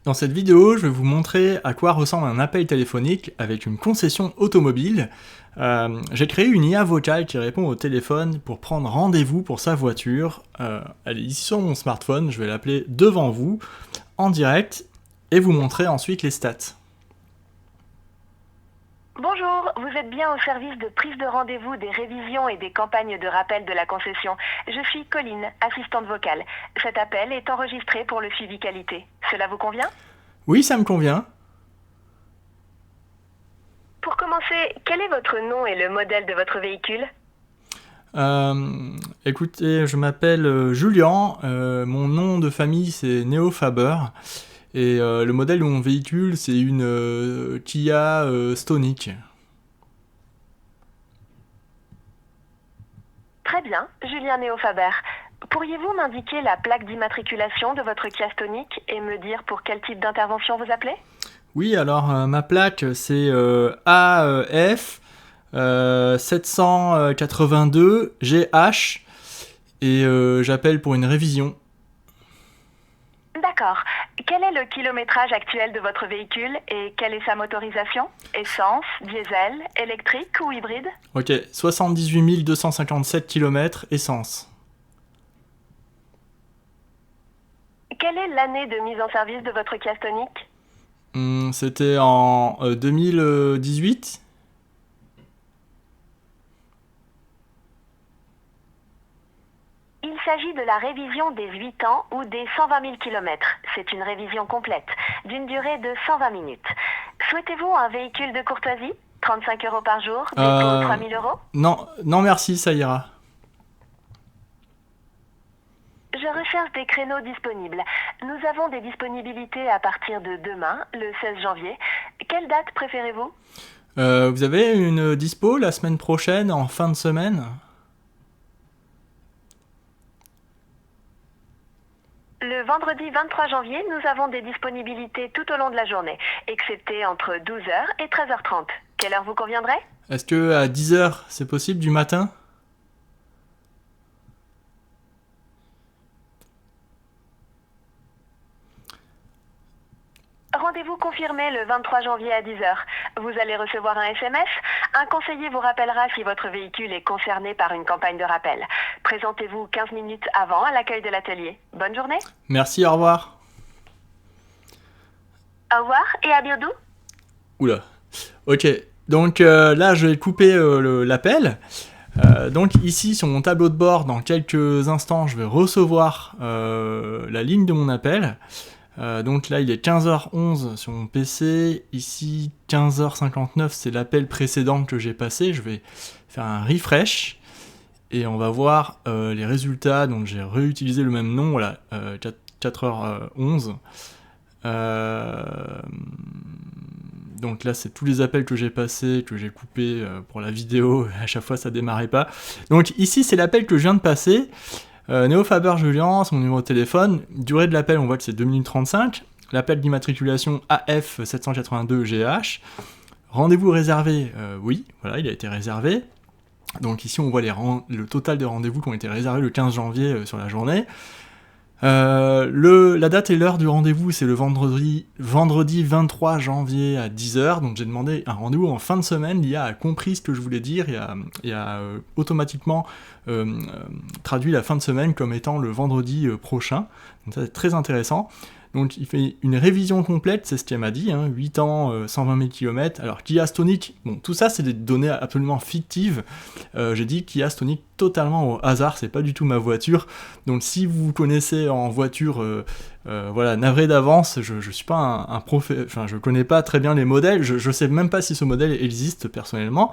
Dans cette vidéo, je vais vous montrer à quoi ressemble un appel téléphonique avec une concession automobile. J'ai créé une IA vocale qui répond au téléphone pour prendre rendez-vous pour sa voiture. Elle est ici sur mon smartphone, je vais l'appeler devant vous, en direct, et vous montrer ensuite les stats. Bonjour, vous êtes bien au service de prise de rendez-vous des révisions et des campagnes de rappel de la concession. Je suis Colline, assistante vocale. Cet appel est enregistré pour le suivi qualité. Cela vous convient ? Oui, ça me convient. Pour commencer, quel est votre nom et le modèle de votre véhicule ? Écoutez, je m'appelle Julien, mon nom de famille c'est Neo Faber, et le modèle de mon véhicule c'est une Kia Stonic. Très bien, Julien Néo-Faber. Pourriez-vous m'indiquer la plaque d'immatriculation de votre Kia Stonic et me dire pour quel type d'intervention vous appelez ? Oui, alors ma plaque c'est AF 782 GH et j'appelle pour une révision. D'accord. Quel est le kilométrage actuel de votre véhicule et quelle est sa motorisation ? Essence, diesel, électrique ou hybride ? Ok, 78 257 km essence. Quelle est l'année de mise en service de votre Kia Stonic ? C'était en 2018. Il s'agit de la révision des 8 ans ou des 120 000 km. C'est une révision complète, d'une durée de 120 minutes. Souhaitez-vous un véhicule de courtoisie ? 35 € par jour, dépôt 3 000 €. Non merci, ça ira. Je recherche des créneaux disponibles. Nous avons des disponibilités à partir de demain, le 16 janvier. Quelle date préférez-vous ? Vous avez une dispo la semaine prochaine, en fin de semaine ? Le vendredi 23 janvier, nous avons des disponibilités tout au long de la journée, excepté entre 12 h et 13h30. Quelle heure vous conviendrait ? Est-ce que à 10h c'est possible du matin ? Rendez-vous confirmé le 23 janvier à 10 h. Vous allez recevoir un SMS. Un conseiller vous rappellera si votre véhicule est concerné par une campagne de rappel. Présentez-vous 15 minutes avant à l'accueil de l'atelier. Bonne journée. Merci, au revoir. Au revoir et à bientôt. Oula. Ok, donc là je vais couper l'appel. Donc ici sur mon tableau de bord, dans quelques instants, je vais recevoir la ligne de mon appel. Donc là il est 15h11 sur mon PC, ici 15h59 c'est l'appel précédent que j'ai passé, je vais faire un refresh et on va voir les résultats, donc j'ai réutilisé le même nom, voilà, 4h11. Donc là c'est tous les appels que j'ai passés, que j'ai coupés pour la vidéo, à chaque fois ça démarrait pas. Donc ici c'est l'appel que je viens de passer. Neo Faber Julien, son numéro de téléphone, durée de l'appel on voit que c'est 2 minutes 35, l'appel d'immatriculation AF 782 GH, rendez-vous réservé, oui, voilà, il a été réservé, donc ici on voit le total des rendez-vous qui ont été réservés le 15 janvier sur la journée. La date et l'heure du rendez-vous c'est le vendredi 23 janvier à 10h, donc j'ai demandé un rendez-vous en fin de semaine, l'IA a compris ce que je voulais dire et a automatiquement traduit la fin de semaine comme étant le vendredi prochain, donc ça c'est très intéressant. Donc il fait une révision complète, c'est ce qu'elle m'a dit, 8 ans, 120 000 km. Alors Kia Stonic, bon tout ça c'est des données absolument fictives, j'ai dit Kia Stonic totalement au hasard, c'est pas du tout ma voiture, donc si vous connaissez en voiture, voilà, navré d'avance, je suis pas un enfin je connais pas très bien les modèles, je sais même pas si ce modèle existe personnellement.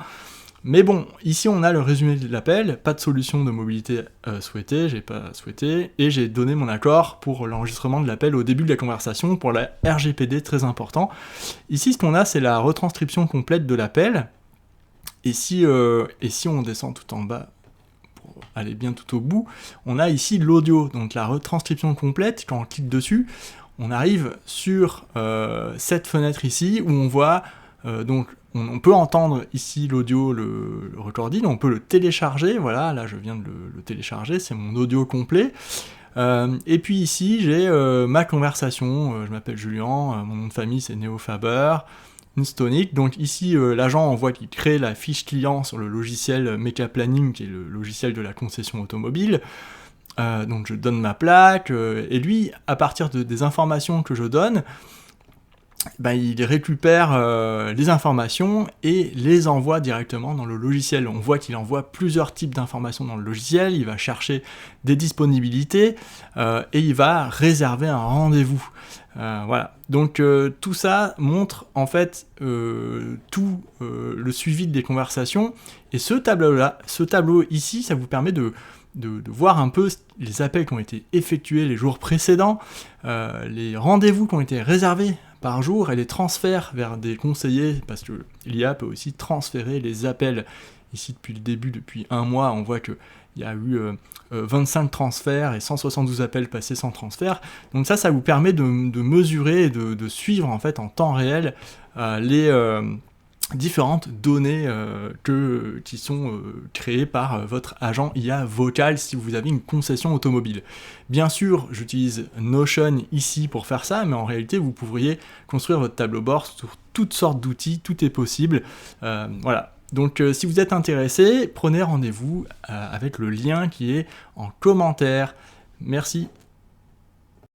Mais bon, ici on a le résumé de l'appel, pas de solution de mobilité souhaitée, j'ai pas souhaité, et j'ai donné mon accord pour l'enregistrement de l'appel au début de la conversation pour la RGPD, très important. Ici ce qu'on a c'est la retranscription complète de l'appel, et si on descend tout en bas pour aller bien tout au bout, on a ici l'audio, donc la retranscription complète, quand on clique dessus, on arrive sur cette fenêtre ici où on voit donc on peut entendre ici l'audio, le recording, on peut le télécharger, voilà, là je viens de le télécharger, c'est mon audio complet. Et puis ici, j'ai ma conversation. Je m'appelle Julien, mon nom de famille c'est Neofaber, Instonic. Donc ici, l'agent, on voit qu'il crée la fiche client sur le logiciel Mecaplanning, qui est le logiciel de la concession automobile. Donc je donne ma plaque, et lui, à partir des informations que je donne, il récupère les informations et les envoie directement dans le logiciel. On voit qu'il envoie plusieurs types d'informations dans le logiciel, il va chercher des disponibilités et il va réserver un rendez-vous. Voilà. Donc tout ça montre en fait tout le suivi des conversations, et ce tableau ici, ça vous permet de voir un peu les appels qui ont été effectués les jours précédents, les rendez-vous qui ont été réservés par jour et les transferts vers des conseillers, parce que l'IA peut aussi transférer les appels. Ici, depuis le début, depuis un mois, on voit qu'il y a eu 25 transferts et 172 appels passés sans transfert. Donc ça vous permet de mesurer et de suivre en fait en temps réel les différentes données qui sont créées par votre agent IA vocal si vous avez une concession automobile. Bien sûr, j'utilise Notion ici pour faire ça, mais en réalité, vous pourriez construire votre tableau bord sur toutes sortes d'outils, tout est possible. Voilà. Donc si vous êtes intéressé, prenez rendez-vous avec le lien qui est en commentaire. Merci.